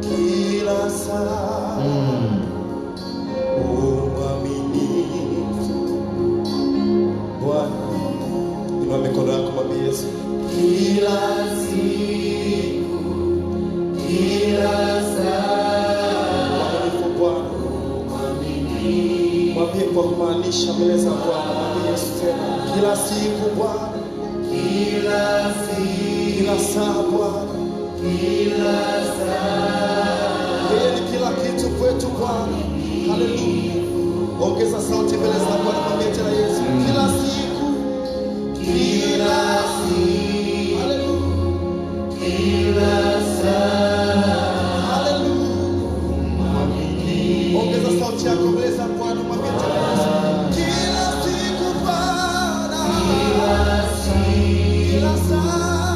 kila saa. Uaminifu Bwana. Inua mikono yako mwambie Yesu. Kila siku, kila saa. Uaminifu Bwana. Mwambie kwa kumaanisha mbele za Bwana. Mwambie Yesu tena. Kila siku Bwana. Kila siku, kila saa Bwana. Kila saa. Yeye ni kila kitu kwetu Bwana. Haleluya. Ongeza sauti mbele za Bwana, mwambie tena Yesu. Kila siku, kila siku. Haleluya. Kila saa. Haleluya. Ongeza sauti yako mbele za Bwana, mwambie tena Yesu. Kila siku Bwana. Kila siku, kila saa.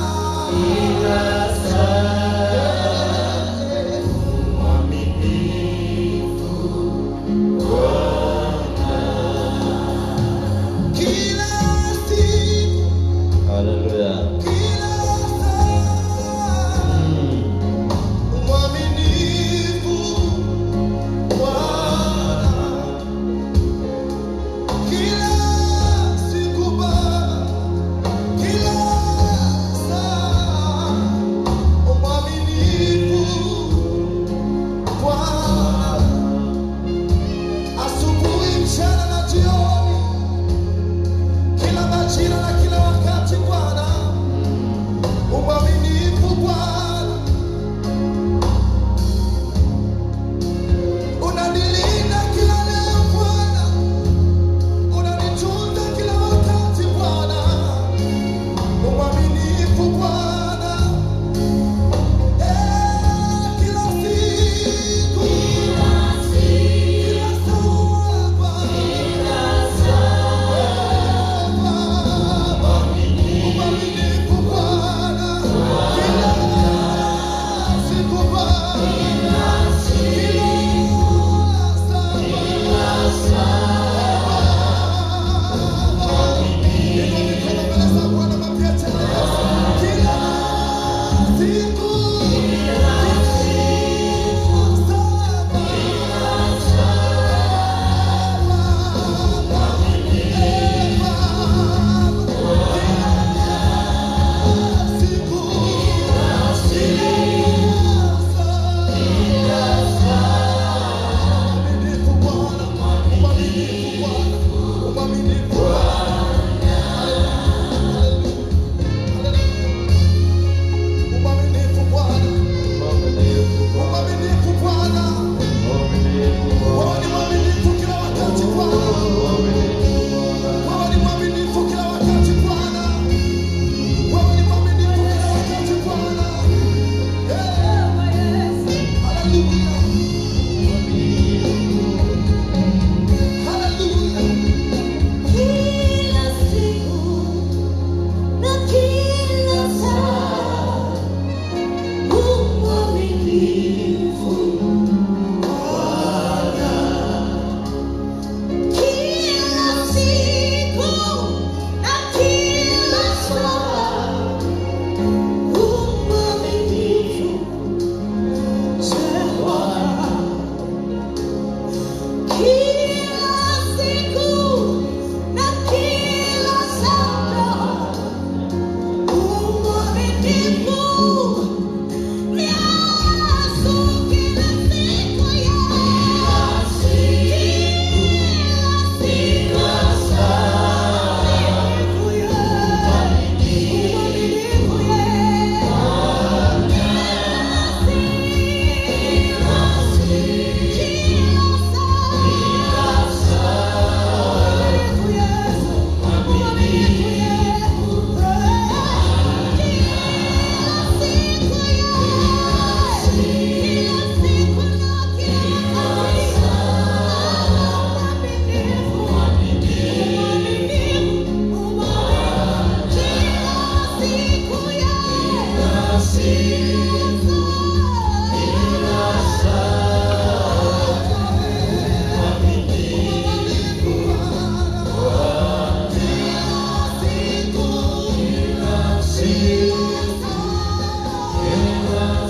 Kila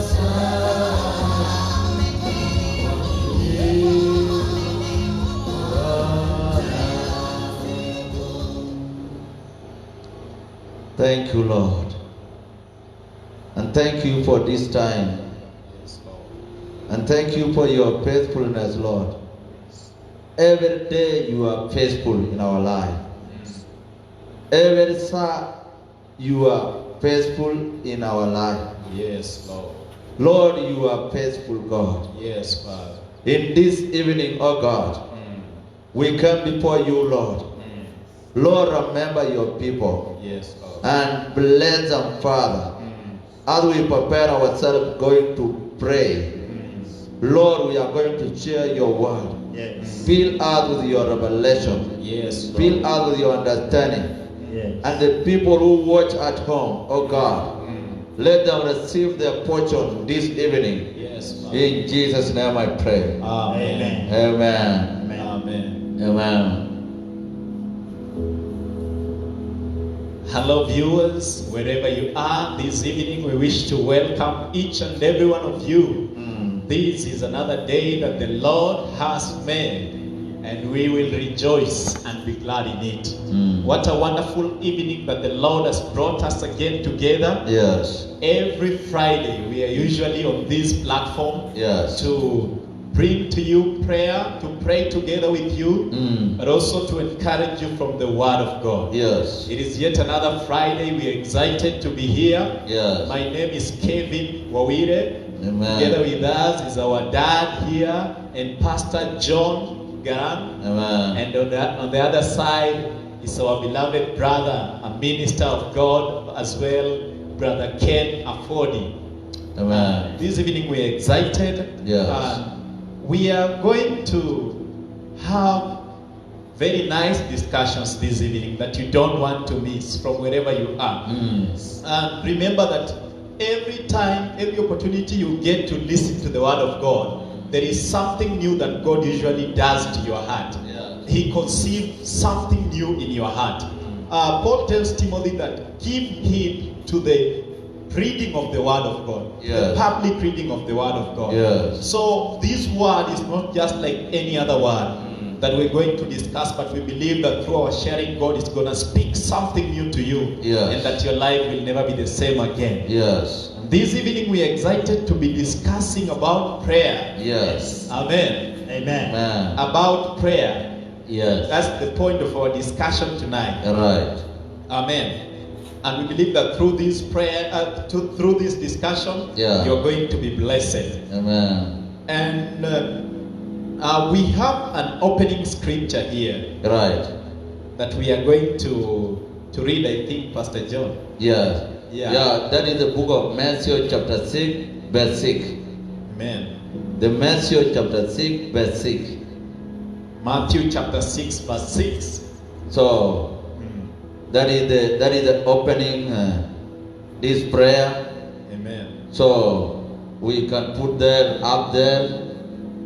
saa. thank you, Lord. And thank you for this time. Yes, Lord. And thank you for your faithfulness, Lord. Every day you are faithful in our life. Every day you are faithful in our life. Yes, Lord. Lord, you are faithful, God. Yes, Father. In this evening, oh God, we come before you, Lord. Lord, remember your people. Yes, Lord. And bless them, Father. As we prepare ourselves going to pray, Lord, we are going to share your word. Yes. Fill us with your revelation. Yes, Lord. Fill us with your understanding. Yes. And the people who watch at home, oh God, let them receive their portion this evening. Yes, Father. In Jesus' name I pray. Amen. Amen. Amen. Amen. Hello, viewers, wherever you are this evening, we wish to welcome each and every one of you. This is another day that the Lord has made, and we will rejoice and be glad in it. What a wonderful evening that the Lord has brought us again together. Yes. Every Friday, we are usually on this platform Yes. to bring to you prayer, to pray together with you, but also to encourage you from the Word of God. Yes. It is yet another Friday. We are excited to be here. Yes. My name is Kevin Wawire. Amen. Together with us is our dad here and Pastor John Garan. Amen. And on the other side is our beloved brother, a minister of God as well, Brother Ken Affodi. Amen. This evening we are excited. Yes. And we are going to have very nice discussions this evening that you don't want to miss from wherever you are. And remember that every time, every opportunity you get to listen to the Word of God, there is something new that God usually does to your heart. Yeah. He conceives something new in your heart. Paul tells Timothy that give heed to the reading of the Word of God, Yes. the public reading of the Word of God. Yes. So this word is not just like any other word that we're going to discuss, but we believe that through our sharing, God is going to speak something new to you, Yes. and that your life will never be the same again. Yes. This evening we are excited to be discussing about prayer. Yes. Amen. Amen. Amen. About prayer. Yes. That's the point of our discussion tonight. Right. Amen. And we believe that through this prayer, through this discussion, Yeah. you're going to be blessed. Amen. And we have an opening scripture here Right. that we are going to read, I think, Pastor John. Yes. Yeah. That is the book of Matthew chapter 6, verse 6. Amen. The Matthew chapter 6, verse 6. Matthew chapter 6, verse 6. So that is the opening this prayer. Amen. So we can put that up there.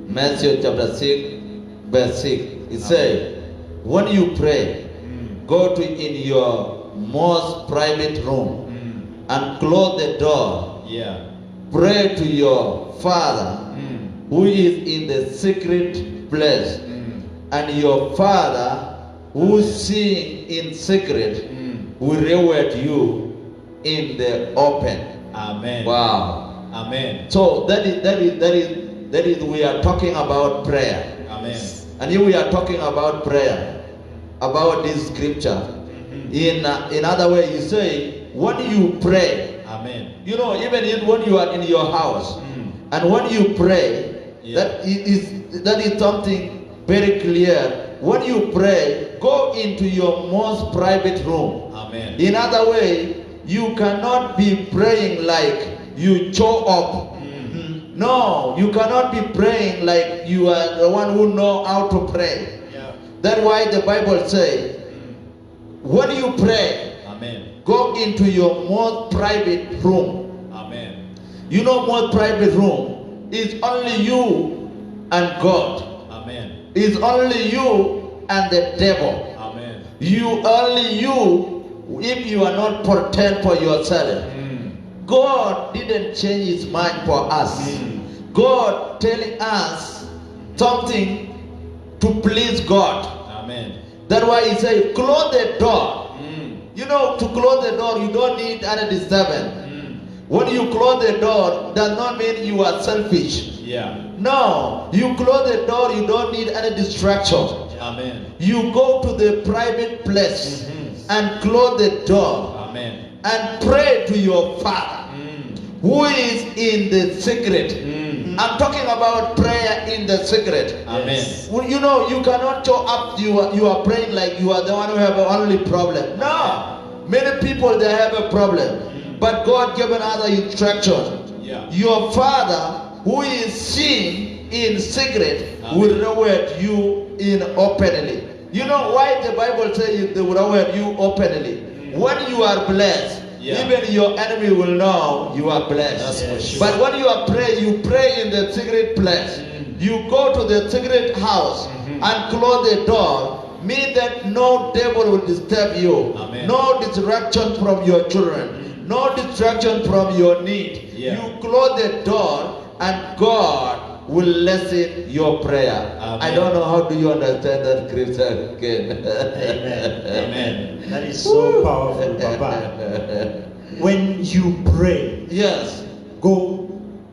Matthew chapter 6, verse 6. It says, when you pray, go to in your most private room and close the door. Yeah. Pray to your Father who is in the secret place, and your Father who seeing in secret will reward you in the open. Amen. Wow. Amen. So that is we are talking about prayer. Amen. And here we are talking about prayer, about this scripture. In other way, you say, when you pray, Amen. you know, even when you are in your house, and when you pray, Yeah. that is something very clear. When you pray, go into your most private room. Amen. In other way, you cannot be praying like you show up. No, you cannot be praying like you are the one who know how to pray. Yeah. That's why the Bible says, when you pray, Amen. go into your most private room. Amen. You know, most private room is only you and God. Amen. It's only you and the devil. Amen. Only you, if you are not pretend for yourself. God didn't change his mind for us. God telling us something to please God. Amen. That's why he said, close the door. You know, to close the door, you don't need any disturbance. When you close the door, does not mean you are selfish. Yeah. No, you close the door, you don't need any distraction. Amen. You go to the private place and close the door Amen. and pray to your Father who is in the secret. I'm talking about prayer in the secret. Amen. Well, you know, you cannot show up, you are praying like you are the one who have the only problem. No, many people, they have a problem. But God given other instruction. Yeah. Your Father who is seen in secret will reward you in openly. You know why the Bible says they will reward you openly? When you are blessed, even your enemy will know you are blessed. That's for sure. But when you are praying, you pray in the secret place. You go to the secret house and close the door. Mean that no devil will disturb you. Amen. No distraction from your children. No distraction from your need. Yeah. You close the door and God will listen your prayer. Amen. I don't know how do you understand that scripture again. Amen. Amen. That is so powerful, Papa. When you pray, Yes. go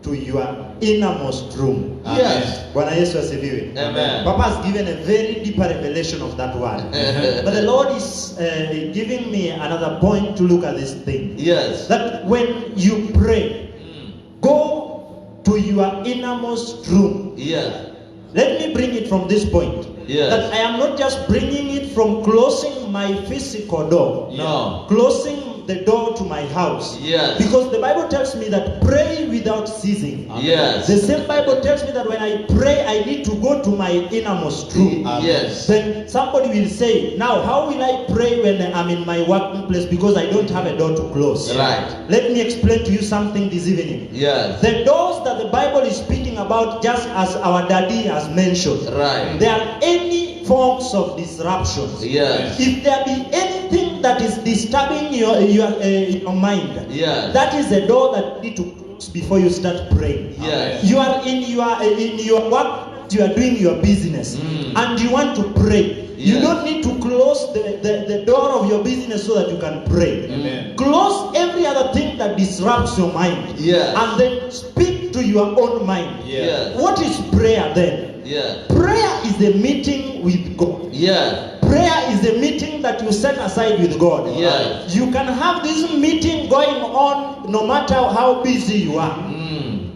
to your innermost room. Yes. Bwana Yesu asifiwe. Amen. Papa has given a very deeper revelation of that word. But the Lord is giving me another point to look at this thing. Yes. That when you pray, go to your innermost room. Yes. Let me bring it from this point. Yes. That I am not just bringing it from closing my physical door. No. Closing the door to my house. Yes. Because the Bible tells me that pray without ceasing. Yes. The same Bible tells me that when I pray, I need to go to my innermost room. Yes. Then somebody will say, now how will I pray when I'm in my working place because I don't have a door to close? Right. Let me explain to you something this evening. Yes. The doors that the Bible is speaking about, just as our daddy has mentioned, Right. there are any forms of disruptions. Yes. If there be anything that is disturbing your mind, Yes. that is a door that you need to close before you start praying. Yes. You are in your work, you are doing your business, and you want to pray. You Yes. don't need to close the door of your business so that you can pray. Amen. Close every other thing that disrupts your mind. Yes. And then speak to your own mind. Yes. What is prayer then? Yes. Prayer is a meeting with God. Yes. Prayer is a meeting that you set aside with God. Yes. You can have this meeting going on no matter how busy you are.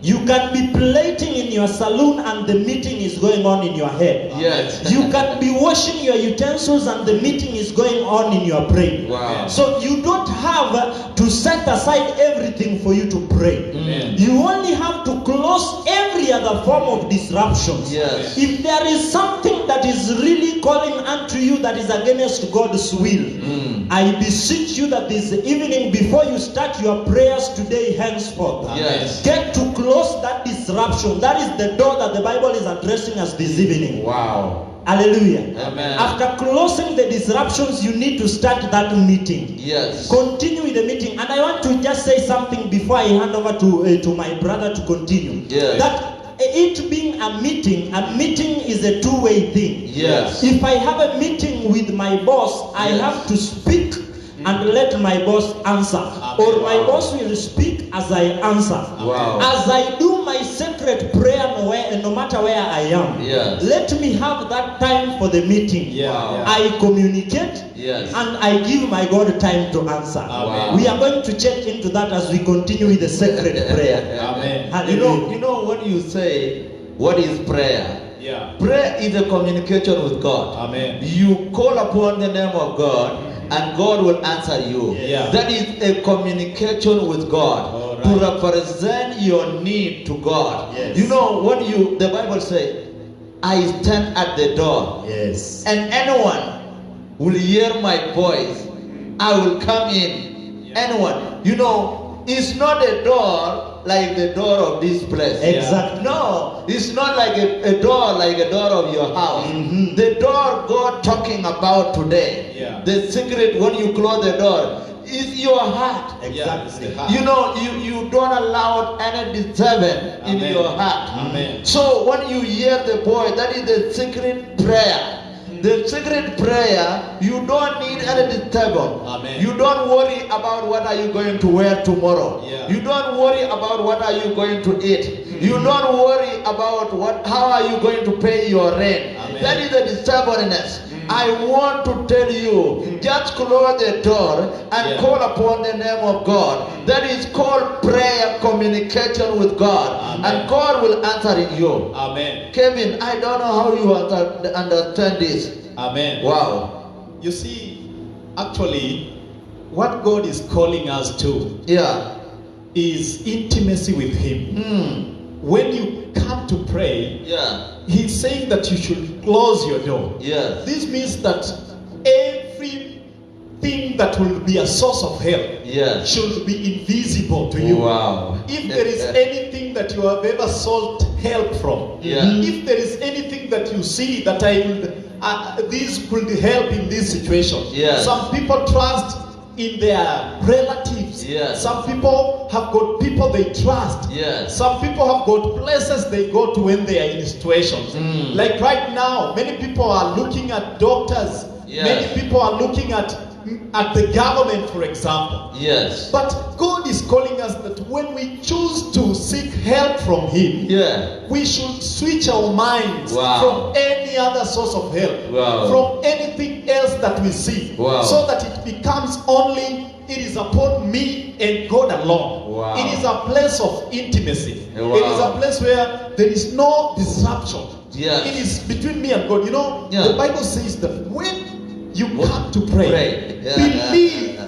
You can be plating in your saloon and the meeting is going on in your head. Yes. You can be washing your utensils and the meeting is going on in your brain. Wow. So you don't have to set aside everything for you to pray. Amen. You only have to close every other form of disruptions. Yes. If there is something that is really calling unto you that is against God's will, I beseech you that this evening, before you start your prayers today henceforth, Yes. get to close that disruption. That is the door that the Bible is addressing us this evening. Wow. Hallelujah. Amen. After closing the disruptions, you need to start that meeting. Yes. Continue with the meeting. And I want to just say something before I hand over to my brother to continue. Yes. That it being a meeting is a two-way thing. Yes. If I have a meeting with my boss, I Yes. have to speak and let my boss answer. Or my boss will speak as I answer. Wow. As I do my sacred prayer no matter where I am. Yes. Let me have that time for the meeting. Yeah. Wow. Yeah. I communicate Yes. and I give my God time to answer. Amen. We are going to check into that as we continue with the sacred prayer. Amen. You Hallelujah. know when you say what is prayer? Yeah. Prayer is a communication with God. Amen. You call upon the name of God and God will answer you. Yeah. That is a communication with God. All right. To represent your need to God. Yes. You know when the Bible says, I stand at the door Yes. and anyone will hear my voice, I will come in. Anyone. You know, it's not a door like the door of this place. Exactly. No, it's not like a door like a door of your house. The door God talking about today, Yeah. the secret when you close the door, is your heart. Yeah, it's the heart. You know, you don't allow any disturbance in Amen. your heart. Amen. So when you hear the voice, that is the secret prayer. The secret prayer, you don't need any disturbance. Amen. You don't worry about what are you going to wear tomorrow. Yeah. You don't worry about what are you going to eat. You don't worry about how are you going to pay your rent. Amen. That is the disturbance. I want to tell you, just close the door and call upon the name of God. That is called prayer communication with God. Amen. And God will answer in you. Amen. Kevin, I don't know how you understand this. Amen. Wow. You see, actually, what God is calling us to Yeah. is intimacy with Him. When you come to pray, Yeah. He's saying that you should close your door. Yes. This means that everything that will be a source of help Yes. should be invisible to you. Wow. If there is anything that you have ever sought help from, Yeah. if there is anything that you see that this could help in this situation. Yes. Some people trust in their relatives. Yes. Some people have got people they trust. Yes. Some people have got places they go to when they are in situations. Like right now, many people are looking at doctors. Yes. Many people are looking at the government, for example. Yes. But God is calling us that when we choose to seek help from Him, Yeah. we should switch our minds Wow. from any other source of help, Wow. from anything else that we see, Wow. so that it becomes only, it is upon me and God alone. Wow. It is a place of intimacy. Wow. It is a place where there is no disruption. Yes. It is between me and God. You know, Yeah. the Bible says that when you come to pray, Yeah. believe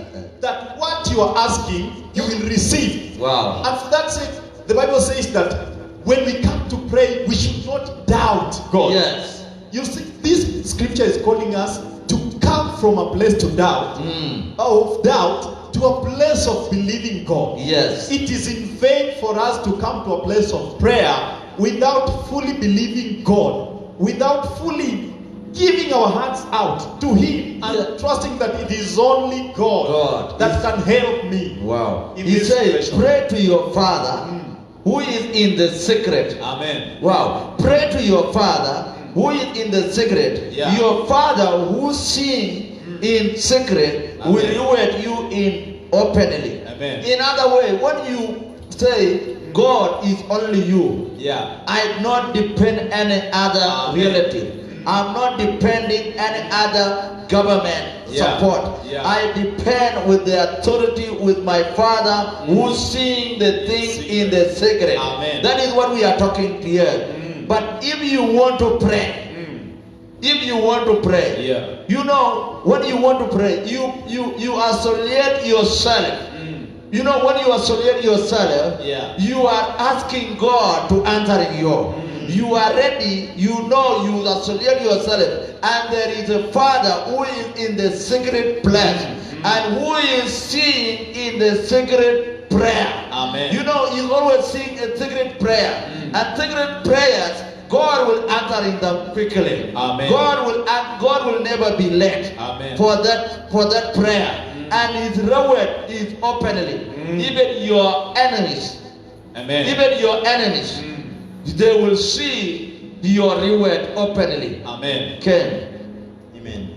that what you are asking, you will receive. Wow. And for that sake, the Bible says that when we come to pray, we should not doubt God. Yes. You see, this scripture is calling us to come from a place to doubt, of doubt, to a place of believing God. Yes. It is in vain for us to come to a place of prayer without fully believing God, without fully giving our hearts out to Him and Yeah. trusting that it is only God that can help me. Wow. In He this said, situation. pray to your Father who is in the secret. Amen. Wow. Pray to your Father who is in the secret. Yeah. Your Father who sees in secret will Amen. reward you in openly. Amen. In other way, when you say God is only you, Yeah. I not depend any other Amen. relative. I'm not depending any other government Yeah. support. Yeah. I depend with the authority with my Father who's seeing the thing in the secret. Amen. That is what we are talking here. But if you want to pray, if you want to pray, Yeah. you know, when you want to pray, you isolate yourself. You know, when you isolate yourself, Yeah. you are asking God to answer you. You are ready, you know, you isolate yourself, and there is a Father who is in the secret place and who is seeing in the secret prayer. Amen. You know, He's always seeing a secret prayer, and secret prayers, God will answer in them quickly. Amen. God will never be late. Amen. for that prayer, and His reward is openly. Even your enemies, Amen. even your enemies, they will see your reward openly. Amen. Ken. Amen.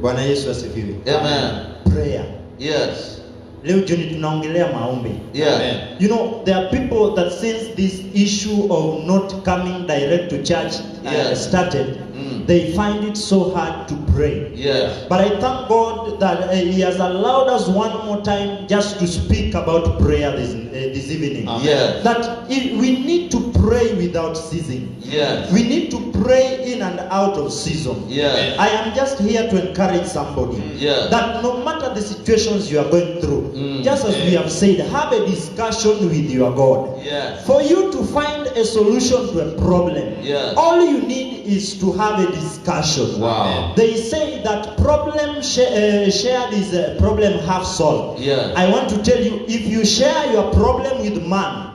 Bwana Yesu asifiwe. Amen. Prayer. Yes. Leo jioni tunaongelea maombi. Yeah. Amen. You know, there are people that since this issue of not coming direct to church Yes. started, they find it so hard to pray. Yes. But I thank God that He has allowed us one more time just to speak about prayer this evening. Amen. Yes. That we need to pray without ceasing. Yes. We need to pray in and out of season. Yes. I am just here to encourage somebody Yes. that no matter the situations you are going through, just as we have said, have a discussion with your God. Yes. For you to find a solution to a problem, Yes. all you need is to have a discussion. Wow. They say that problem shared is a problem half solved. Yeah. I want to tell you, if you share your problem with man,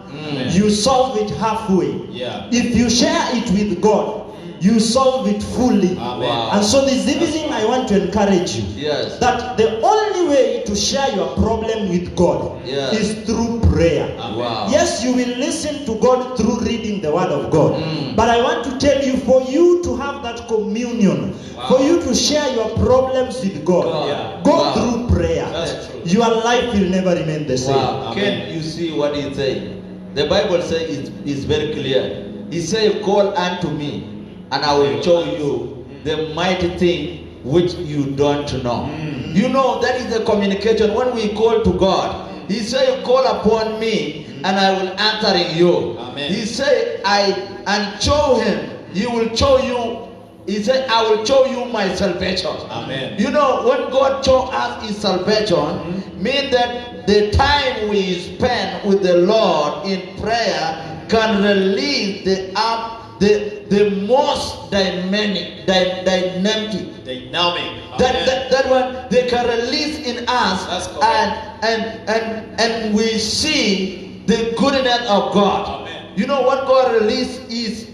you solve it halfway. Yeah. If you share it with God, you solve it fully. Amen. Wow. And so this evening I want to encourage you Yes. that the only way to share your problem with God Yeah. is through prayer. Wow. Yes, you will listen to God through reading the Word of God. Mm. But I want to tell you, for you to have that communion, Wow. for you to share your problems with God, God. Yeah. go Wow. through prayer. That's true. Your life will never remain the same. Wow. Amen. Can you see what he say? The Bible says it's very clear. He said, "Call unto me, and I will show you the mighty thing which you don't know." You know, that is the communication. When we call to God, He said, "Call upon me, and I will answer you." Amen. He said, and show him. He will show you. He said, "I will show you my salvation." Amen. You know, when God showed us His salvation, means that the time we spend with the Lord in prayer can release the most dynamic. Dynamic. That one they can release in us, That's correct. and we see the goodness of God. Amen. You know what God released is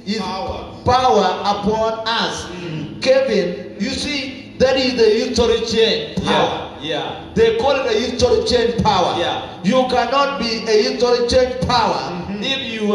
power upon us. Kevin, you see, that is the history change power. Yeah. They call it a history change power. Yeah. You cannot be a history change power if you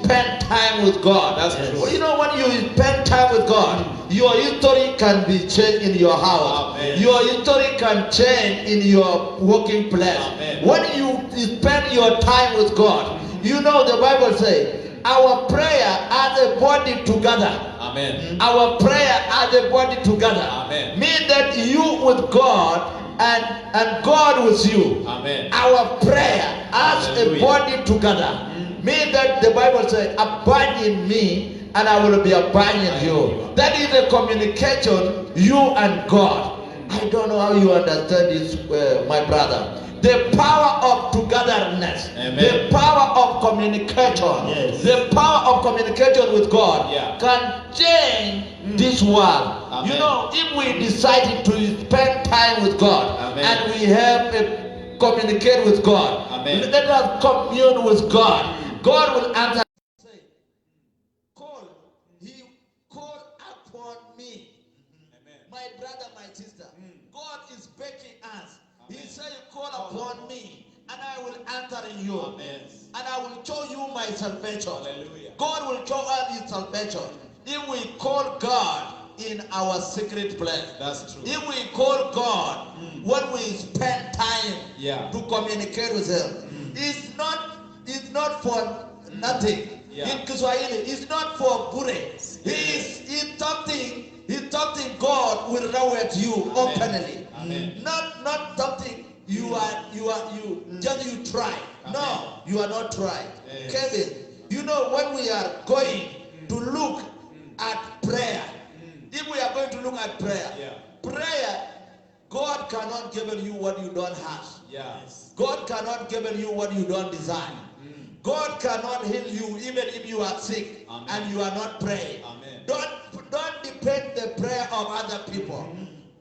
spend time with God. That's true. Well, you know, when you spend time with God, your history can be changed in your house. Amen. Your history can change in your working place. Amen. When you spend your time with God, you know the Bible says, our prayer as a body together. Amen. Our prayer as a body together. Amen. Mean that you with God and God with you. Amen. Our prayer as Hallelujah. a body together. Mean that the Bible says, "Abide in me, and I will be abiding in you." That is the communication, you and God. I don't know how you understand this, my brother. The power of togetherness, Amen. the power of communication, Yes. the power of communication with God Yeah. can change this world. Amen. You know, if we decided to spend time with God, Amen. and we have communicate with God, Amen. let us commune with God. God will answer. Say, call. He called upon me. Amen. My brother, my sister. God is begging us. He said, "Call upon me, and I will answer you, Amen. and I will show you my salvation." Hallelujah. God will show us His salvation if we call God in our secret place. That's true. If we call God when we spend time Yeah. to communicate with Him, it's not for nothing. Yeah. In Kiswahili, it's not for bure. He's talking. God will reward you openly. Amen. Not something you try. No, you are not trying. Yes. Kevin, you know, when we are going to look at prayer, if we are going to look at prayer, prayer, God cannot give you what you don't have. Yes. God cannot give you what you don't desire. God cannot heal you even if you are sick. Amen. And you are not praying. Amen. Don't depend the prayer of other people.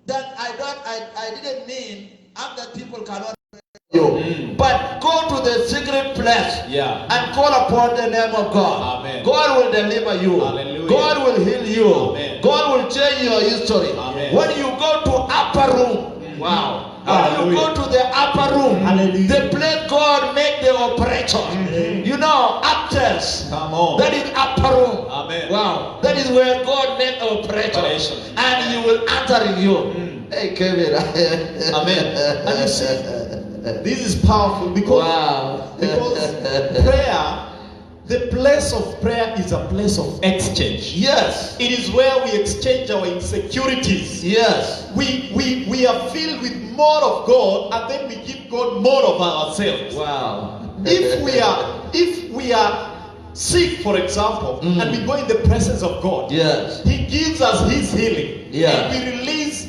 That I didn't mean other people cannot pray you. But go to the secret place, Yeah. and call upon the name of God. Amen. God will deliver you. Hallelujah. God will heal you. Amen. God will change your history. Amen. When you go to upper room, wow. When you Hallelujah. go to the upper room, Hallelujah. the place God make the operation. You know, upstairs. Come on. That is upper room. Amen. Wow. That is where God make operation. And He will answer you. Hey, Kevin. Amen. And you see, this is powerful because prayer, the place of prayer is a place of exchange. Yes. It is where we exchange our insecurities. Yes. We are filled with more of God, and then we give God more of ourselves. Wow. If we are sick, for example, and we go in the presence of God, Yes. He gives us His healing. Yeah. And we release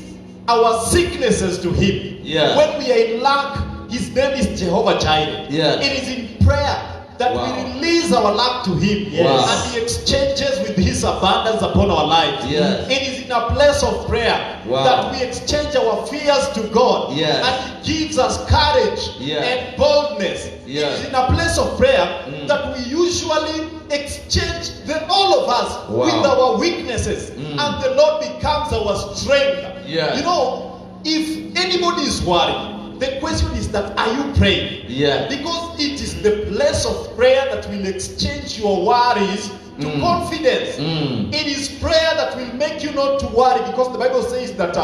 our sicknesses to Him. Yeah. When we are in lack, His name is Jehovah Jireh. Yeah. It is in prayer that Wow. we release our lack to Him. Yes. Wow. And He exchanges with His abundance upon our lives. Yes. It is in a place of prayer Wow. that we exchange our fears to God. Yes. And He gives us courage Yes. and boldness. Yes. It is in a place of prayer Mm. that we usually exchange all of us Wow. with our weaknesses. Mm. And the Lord becomes our strength. Yes. You know, if anybody is worried, the question is that, are you praying? Yes. Because it is the place of prayer that will exchange your worries to Mm. confidence. Mm. It is prayer that will make you not to worry, because the Bible says that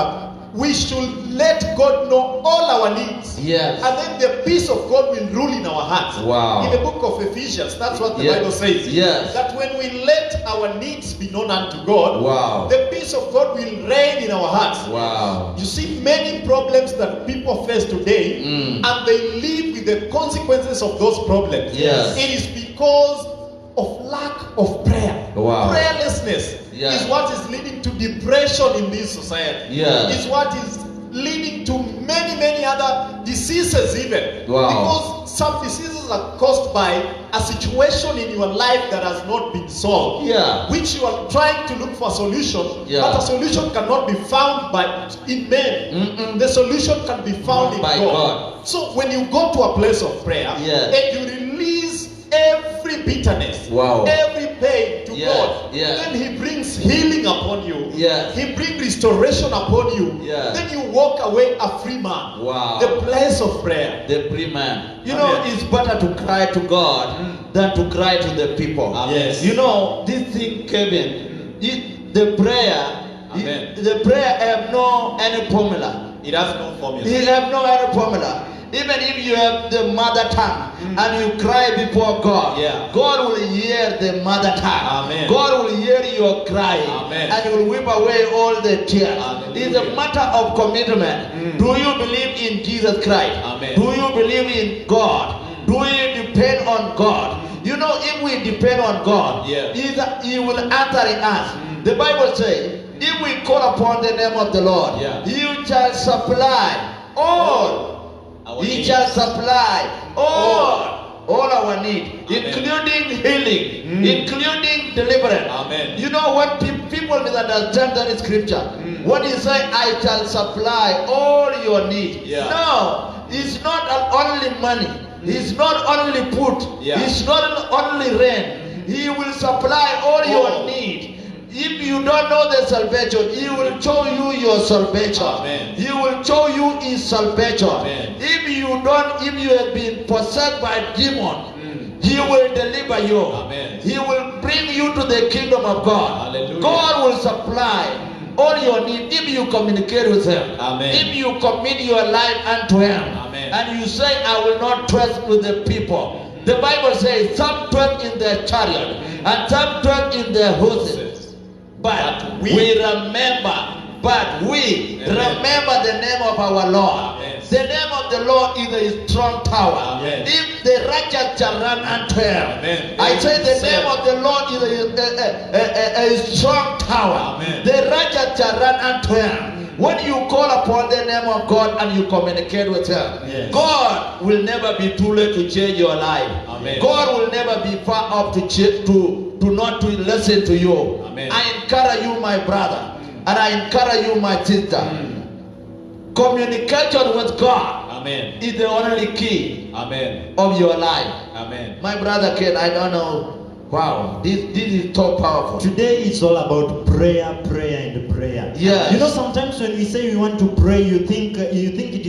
we should let God know all our needs. Yes. And then the peace of God will rule in our hearts. Wow. In the book of Ephesians, that's what the Yes. Bible says. Yes. That when we let our needs be known unto God, Wow. the peace of God will reign in our hearts. Wow. You see many problems that people face today, Mm. and they live with the consequences of those problems. Yes. It is because of lack of prayer. Wow. Prayerlessness Yeah. is what is leading to depression in this society. Yeah. Is what is leading to many other diseases even. Wow. Because some diseases are caused by a situation in your life that has not been solved. Yeah. Which you are trying to look for a solution, Yeah. but a solution cannot be found in men. Mm-mm. The solution can be found in By God. God. So when you go to a place of prayer, Yes. and you release every bitterness, Wow. every pain to Yes. God, Yes. then He brings healing upon you. Yes. He brings restoration upon you. Yes. Then you walk away a free man. Wow. The place of prayer. The free man. You Amen. know, it's better to cry to God than to cry to the people. Amen. Yes. You know, this thing, Kevin, the prayer, Amen. the prayer have no any formula. It has no formula. It have no any formula. Even if you have the mother tongue and you cry before God, Yeah. God will hear the mother tongue. Amen. God will hear your crying, Amen. and He will wipe away all the tears. Hallelujah. It's a matter of commitment. Do you believe in Jesus Christ? Amen. Do you believe in God? Do you depend on God? You know, if we depend on God, Yeah. He will answer in us. The Bible says, if we call upon the name of the Lord, Yeah. He shall supply all. Our He needs. shall supply all our need, Amen. including healing, including deliverance. Amen. You know what people misunderstand that scripture? What He say, I shall supply all your need. Yeah. No, it's not only money. It's not only food. Yeah. It's not only rent. He will supply all your Oh. need. If you don't know the salvation, He will show you your salvation. Amen. He will show you His salvation. Amen. If you have been possessed by demon, He will deliver you. Amen. He will bring you to the kingdom of God. Hallelujah. God will supply all your need if you communicate with Him. Amen. If you commit your life unto Him. Amen. And you say, I will not trust with the people. The Bible says, some trust in their chariot and some trust in their horses. But we remember Amen. remember the name of our Lord. Amen. The name of the Lord is a strong tower. Amen. If the righteous shall run unto Him, Amen. I say the Amen. name of the Lord is a strong tower. Amen. The righteous shall run unto Him. When you call upon the name of God and you communicate with Him, Yes. God will never be too late to change your life. Amen. God will never be far off to not to listen to you. Amen. I encourage you, my brother, and I encourage you, my sister. Communication with God Amen. is the only key Amen. of your life. Amen. My brother Ken, I don't know. Wow, this is so powerful. Today it's all about prayer and prayer. Yes. You know, sometimes when we say we want to pray, you think it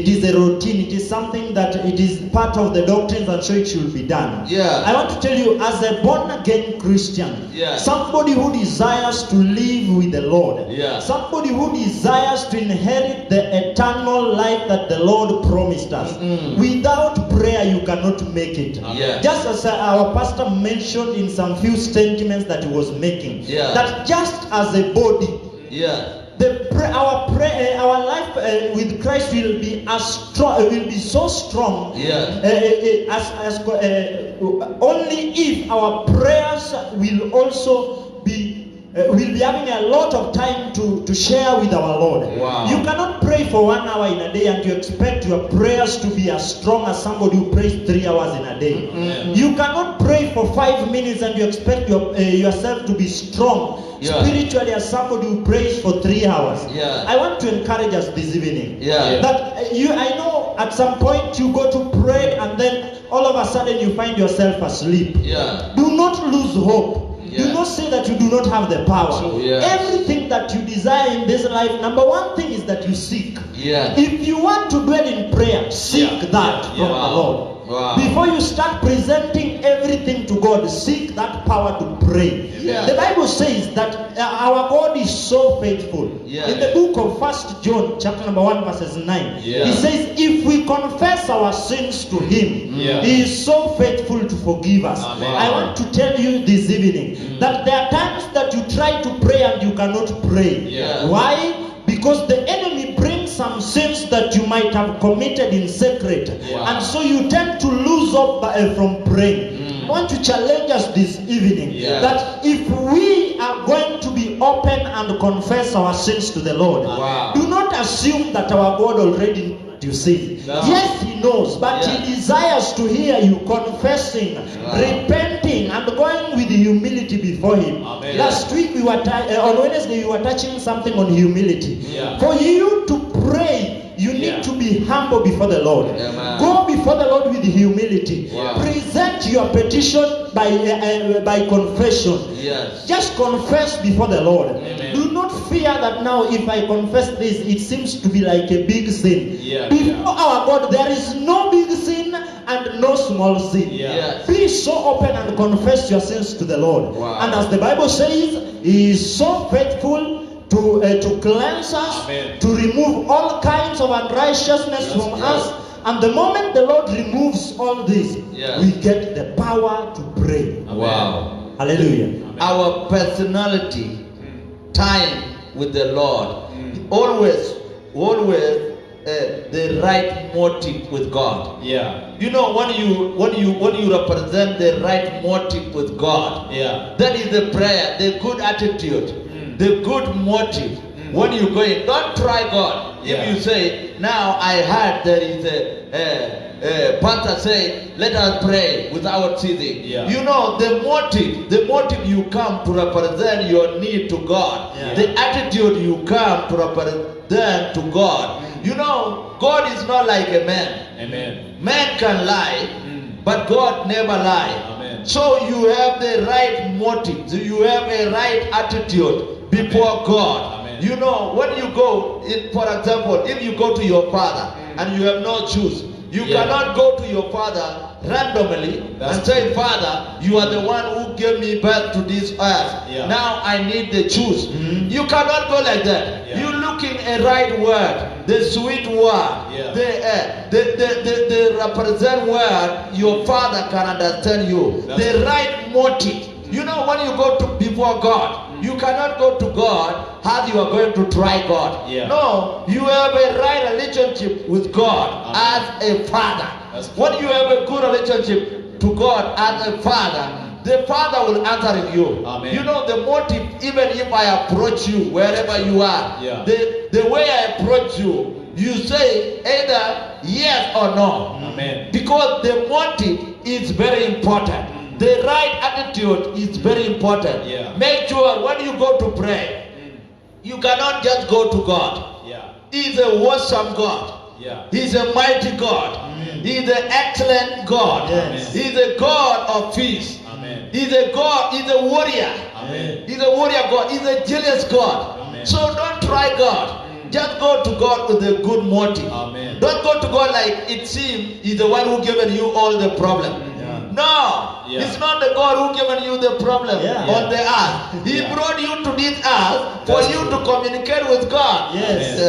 is a routine. It is something that it is part of the doctrines, and so it should be done. Yeah. I want to tell you, as a born again Christian, Yeah. somebody who desires to live with the Lord, Yeah. somebody who desires to inherit the eternal life that the Lord promised us. Without prayer, you cannot make it. Yeah. Just as our pastor mentioned in some few statements that he was making, Yeah. that just as a body, Yeah. our life with Christ will be as strong, will be so strong. Yeah. Only if our prayers will also be we'll be having a lot of time to share with our Lord. Wow. You cannot pray for 1 hour in a day and you expect your prayers to be as strong as somebody who prays 3 hours in a day. You cannot pray for 5 minutes and you expect yourself to be strong spiritually as somebody who prays for 3 hours. Yeah. I want to encourage us this evening Yeah. that I know at some point you go to pray and then all of a sudden you find yourself asleep. Yeah. Do not lose hope. Yeah. Do not say that you do not have the power. True, yes. Everything that you desire in this life, number one thing is that you seek. Yeah. If you want to dwell in prayer, seek Yeah. that Yeah. from Wow. the Lord. Wow. Before you start presenting everything to God, seek that power to pray. Yeah. The Bible says that our God is so faithful. Yeah. In the book of 1 John, chapter number 1, verses 9, Yeah. he says, if we confess our sins to Him, Yeah. He is so faithful to forgive us. Amen. I want to tell you this evening that there are times that you try to pray and you cannot pray. Yeah. Why? Because the enemy brings some sins that you might have committed in secret. Wow. And so you tend to lose up from praying. I want to challenge us this evening Yeah. that if we are going to be open and confess our sins to the Lord, Wow. do not assume that our God already knows you sin. No. Yes, He knows, but Yeah. He desires to hear you confessing, Wow. repenting, and going with humility before Him. Amen. Last week we were on Wednesday we were touching something on humility. Yeah. For you to pray, you need Yeah. to be humble before the Lord. Amen. Go before the Lord with humility. Wow. Present your petition by confession. Yes. Just confess before the Lord. Amen. Do not fear that now if I confess this, it seems to be like a big sin. Yeah, Before our God, there is no big sin and no small sin. Yeah. Yes. Be so open and confess your sins to the Lord. Wow. And as the Bible says, He is so faithful to cleanse us, Amen. to remove all kinds of unrighteousness Yes, from yes. us. And the moment the Lord removes all this, Yes. we get the power to pray. Wow. Hallelujah. Our personality, time with the Lord, always the right motive with God. Yeah. You know, when you represent the right motive with God, Yeah. that is the prayer, the good attitude, the good motive. When you go in, don't try God. Yeah. If you say, now I heard there is a pastor say, let us pray without ceasing. Yeah. You know, the motive you come to represent your need to God. Yeah. The attitude you come to represent to God. You know, God is not like a man. Amen. Man can lie, but God never lie. Amen. So you have the right motive. So you have a right attitude before God. Amen. You know, when you go, for example, if you go to your father and you have no choose, you Yeah. cannot go to your father randomly That's and say, Father, you are the one who gave me birth to this earth. Yeah. Now I need the choose. You cannot go like that. Yeah. You looking a right word, the sweet word, Yeah. the represent word your father can understand you. That's The right motive. You know, when you go to before God, you cannot go to God as you are going to try God. Yeah. No, you have a right relationship with God Amen. as a father. That's true. When you have a good relationship to God as a father, the Father will answer you. Amen. You know the motive, even if I approach you wherever you are, Yeah. the way I approach you, you say either yes or no. Amen. Because the motive is very important. The right attitude is very important. Yeah. Make sure when you go to pray, you cannot just go to God. Yeah. He's a awesome God. Yeah. He's a mighty God. He's an excellent God. Yes. He's a God of peace. Amen. He's a God. He's a warrior. Amen. He's a warrior God. He's a jealous God. Amen. So don't try God. Just go to God with a good motive. Amen. Don't go to God like it seems He's the one who given you all the problem. Yeah. No, Yeah. it's not the God who given you the problem Yeah. on the earth. He Yeah. brought you to this earth for That's you true. to communicate with God. Yes.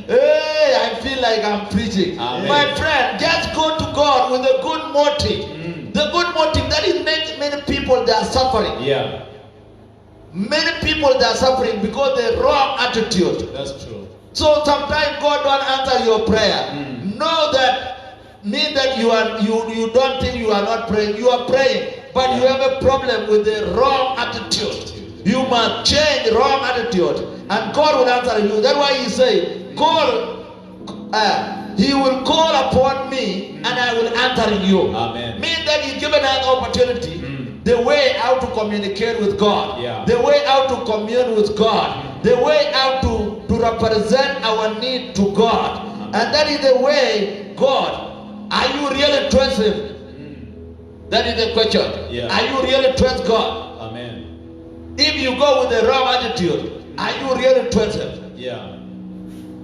Hey, I feel like I'm preaching. Amen. My friend, just go to God with a good motive. The good motive that is many people they are suffering. Yeah. Many people they are suffering because the wrong attitude. That's true. So sometimes God don't answer your prayer. Know that mean that you don't think you are not praying. You are praying. but you have a problem with the wrong attitude. You must change wrong attitude, and God will answer you. That's why He say, He will call upon me, and I will answer you. Amen. Mean that He's given us opportunity, the way how to communicate with God, Yeah. the way how to commune with God, the way how to represent our need to God, and that is the way. God, are you really trust Him? That is the question. Yeah. Are you really trust God? Amen. If you go with the wrong attitude, are you really trust Him? Yeah.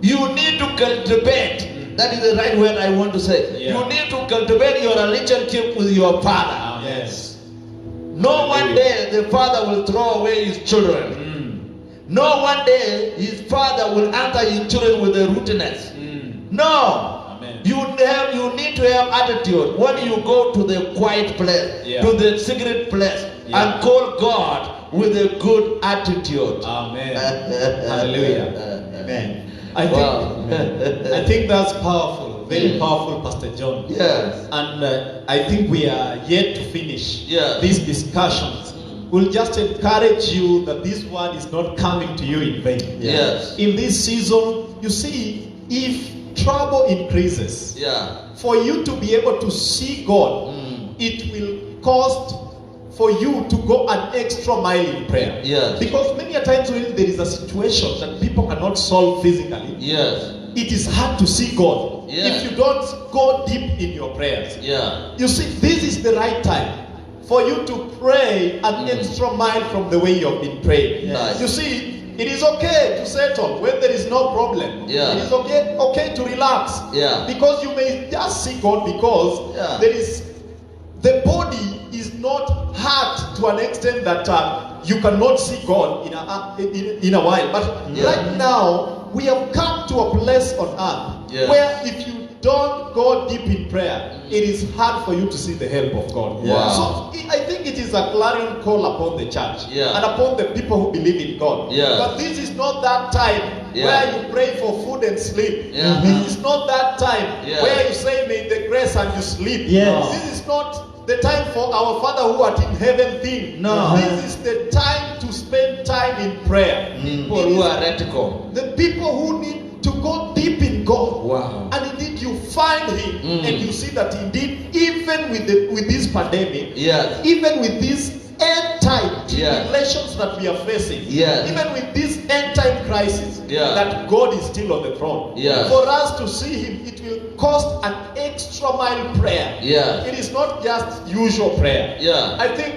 You need to cultivate. That is the right word I want to say. Yeah. You need to cultivate your relationship with your Father. Yes. No one day the Father will throw away His children. No one day His Father will answer His children with the rootedness. No. Amen. You need to have attitude when you go to the quiet place, Yeah. to the secret place, Yeah. and call God with a good attitude. Amen. Hallelujah. Amen. I think, Wow. I think that's powerful, very powerful, Pastor John. Yes. And I think we are yet to finish Yeah. these discussions. We'll just encourage you that this word is not coming to you in vain. Yes. In this season, you see, if trouble increases, Yeah. for you to be able to see God, it will cost for you to go an extra mile in prayer. Yes. Because many a times when there is a situation that people cannot solve physically, Yes. it is hard to see God Yeah. if you don't go deep in your prayers. Yeah. You see, this is the right time for you to pray an extra mile from the way you have been praying. Nice. You see, it is okay to settle when there is no problem. Yeah. It is okay to relax. Yeah. Because you may just see God because Yeah. the body is not hurt to an extent that you cannot see God in a while. But Yeah. right now, we have come to a place on earth Yeah. where if you don't go deep in prayer, it is hard for you to see the help of God. Wow. So I think it is a clarion call upon the church Yeah. and upon the people who believe in God. Yeah. But this is not that time Yeah. where you pray for food and sleep. Yeah. This is not that time Yeah. where you say may the grace and you sleep. Yes. This is not the time for our Father who art in heaven thing. No. This is the time to spend time in prayer. People who are radical. The people who need to go deep in God. Wow. And indeed you find Him and you see that indeed even with this pandemic, Yes. even with this end time Yes. tribulations that we are facing, Yes. even with this end time crisis, Yeah. that God is still on the throne. Yes. For us to see Him, it will cost an extra mile prayer. Yeah. It is not just usual prayer. Yeah. I think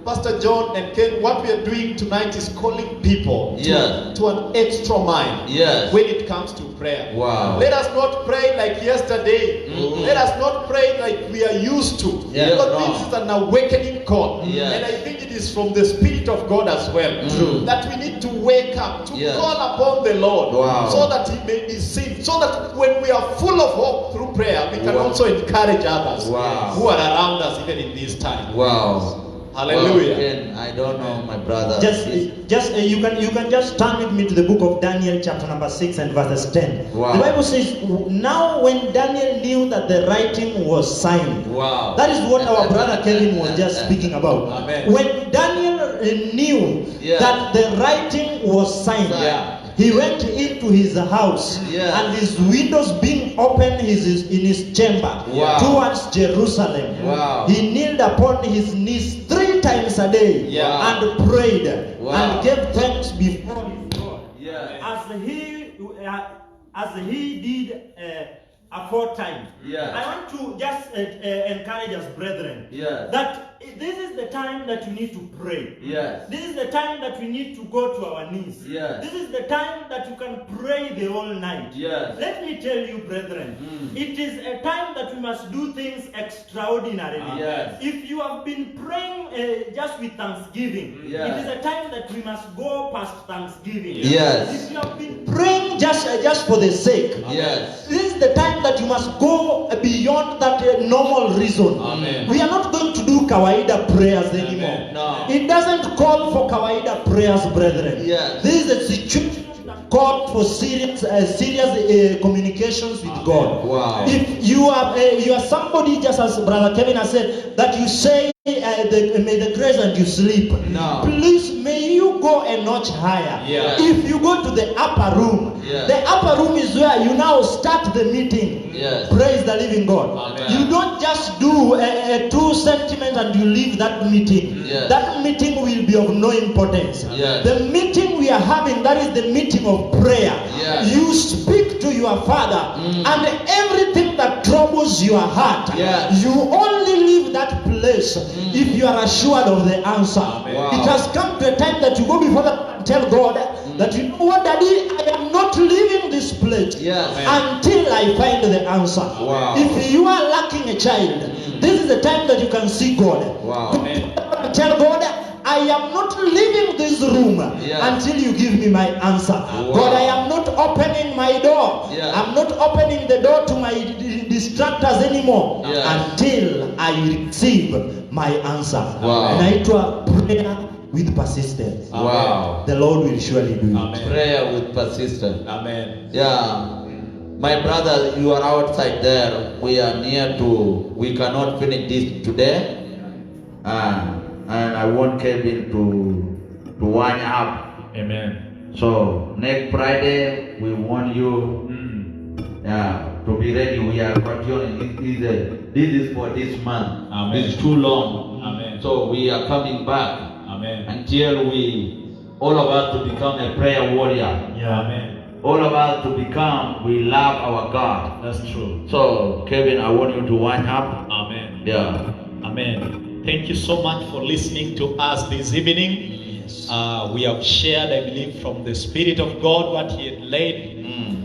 Pastor John and Ken, what we are doing tonight is calling people Yeah. to an extra mile Yes. when it comes to prayer. Wow. Let us not pray like yesterday. Let us not pray like we are used to. Yeah. Because No. this is an awakening call. Yes. And I think it is from the Spirit of God as well. True. That we need to wake up, to Yes. call upon the Lord. Wow. So that He may be seen. So that when we are full of hope through prayer, we can Wow. also encourage others Wow. who are around us even in this time. Wow. Hallelujah. Well, again, I don't know, my brother. You can just turn with me to the book of Daniel, chapter number 6 and verses 10. Wow. The Bible says, now when Daniel knew that the writing was signed. Wow. That is what our brother Kevin was just speaking about. Amen. When Daniel knew Yeah. that the writing was signed, Yeah. he went into his house, Yeah. and his windows being open in his chamber Wow. towards Jerusalem. Wow. He kneeled upon his knees 3 times a day Yeah. and prayed Wow. and gave thanks before his God, Yeah. as he did aforetime. Yeah. I want to just encourage us, brethren, Yes. that this is the time that we need to pray. Yes. This is the time that we need to go to our knees. Yes. This is the time that you can pray the whole night. Yes. Let me tell you, brethren, it is a time that we must do things extraordinarily. Yes. If you have been praying just with thanksgiving, Yes. it is a time that we must go past thanksgiving. Yes. If you have been praying just for the sake, Yes. this is the time that you must go beyond that normal reason. Amen. We are not going to do kawaida prayers anymore. No. It doesn't call for kawaida prayers, brethren. Yes. This is a situation that called for serious communications with God. Wow. If you are somebody, just as Brother Kevin has said, that you say may the grace and you sleep. No. Please, may you go a notch higher. Yeah. If you go to the upper room, Yeah. the upper room is where you now start the meeting. Yes. Praise the living God. Amen. You don't just do a true sentiment and you leave that meeting. Yes. That meeting will be of no importance. Yes. The meeting we are having, that is the meeting of prayer. Yes. You speak to your Father and everything that troubles your heart, Yes. you only leave that place if you are assured of the answer. Wow. It has come to a time that you go before God and tell God that, you know what, Daddy, I am not leaving this place Yes. until I find the answer. Wow. If you are lacking a child, this is the time that you can see God. Wow. And tell God, I am not leaving this room Yes. until you give me my answer. God, I am not opening my door. Yes. I'm not opening the door to my distractors anymore Yes. until I receive my answer. Wow. Inaitwa prayer with persistence. Wow. The Lord will surely do it. Amen. Prayer with persistence. Amen. Yeah. My brother, you are outside there. We are near to, we cannot finish this today. And I want Kevin to wind up. Amen. So next Friday, we want you to be ready. We are continuing. This is for this month. Amen. It's too long. Amen. So we are coming back Amen. until all of us to become a prayer warrior. Yeah. Amen. All of us to become, we love our God. That's true. So Kevin, I want you to wind up. Amen. Yeah. Amen. Thank you so much for listening to us this evening. We have shared, I believe, from the Spirit of God what He had laid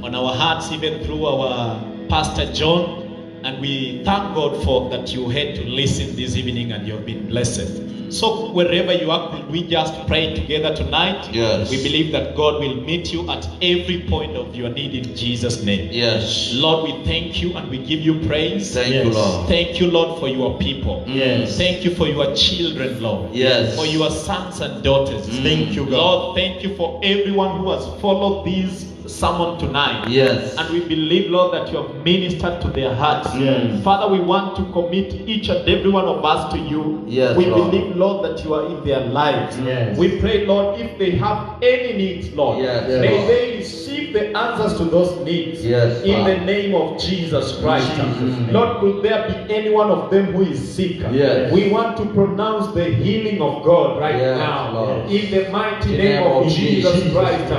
on our hearts, even through our Pastor John. And we thank God for that you had to listen this evening and you have been blessed. So wherever you are, could we just pray together tonight? Yes. We believe that God will meet you at every point of your need in Jesus' name. Yes. Lord, we thank you and we give you praise. Thank you, Lord. Thank you, Lord, for your people. Yes. Thank you for your children, Lord. Yes. For your sons and daughters. Thank you, God. Lord, thank you for everyone who has followed this sermon tonight. Yes. And we believe, Lord, that you have ministered to their hearts. Yes. Father, we want to commit each and every one of us to you. Yes, we Lord. believe, Lord, that you are in their lives. Yes. We pray, Lord, if they have any needs, Lord, Yes, may Lord. they receive the answers to those needs. Yes, in Father. the name of Jesus Christ. Jesus' name. Lord, could there be any one of them who is sick? Yes. We want to pronounce the healing of God right Yes, now. Lord. In the mighty In the name of Jesus Jesus. Christ.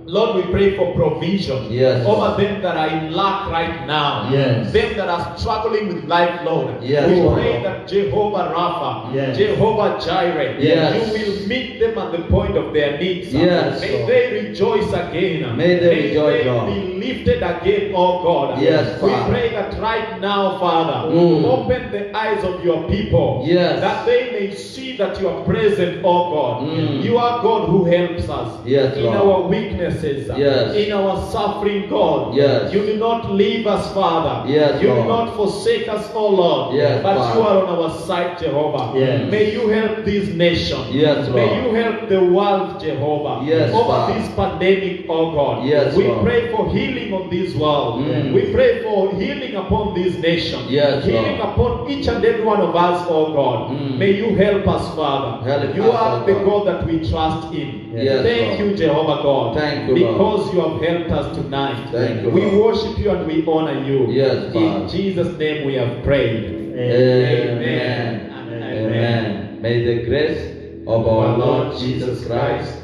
Lord, we pray for provision Yes. over them that are in lack right now. Yes. Them that are struggling with life, Lord. Yes, we Lord. pray that Jehovah Rapha, Yes. Jehovah Jireh, Yes. you will meet them at the point of their needs. Yes, May Lord. they rejoice again. May they rejoice, they Lord. be lifted again, oh God. Yes, we Father. pray that right now, Father, open the eyes of your people. Yes. That they may see that you are present, oh God. Mm. You are God who helps us Yes, in Lord. our weaknesses, Yes. in our suffering, God. Yes. You do not leave us, Father. Yes, you Lord. do not forsake us, oh Lord. Yes, but Father. you are on our side, Jehovah. Yes. May you help this nation. Yes, May Lord. you help the world, Jehovah. Yes, over Father. this pandemic, oh God. Yes, we Lord. pray for healing on this world. Mm. We pray for healing upon this nation. Yes, healing Lord. upon each and every one of us, oh God. Mm. May you help us, Father. Help you us, are oh the God. God that we trust in. Yes, Thank Lord. you, Jehovah God. Thank you, because Lord. you have helped us tonight. Thank you, we Lord. worship you and we honor you. Yes, in Father. Jesus' name we have prayed. Amen. and Amen. May the grace of our Lord Jesus Christ,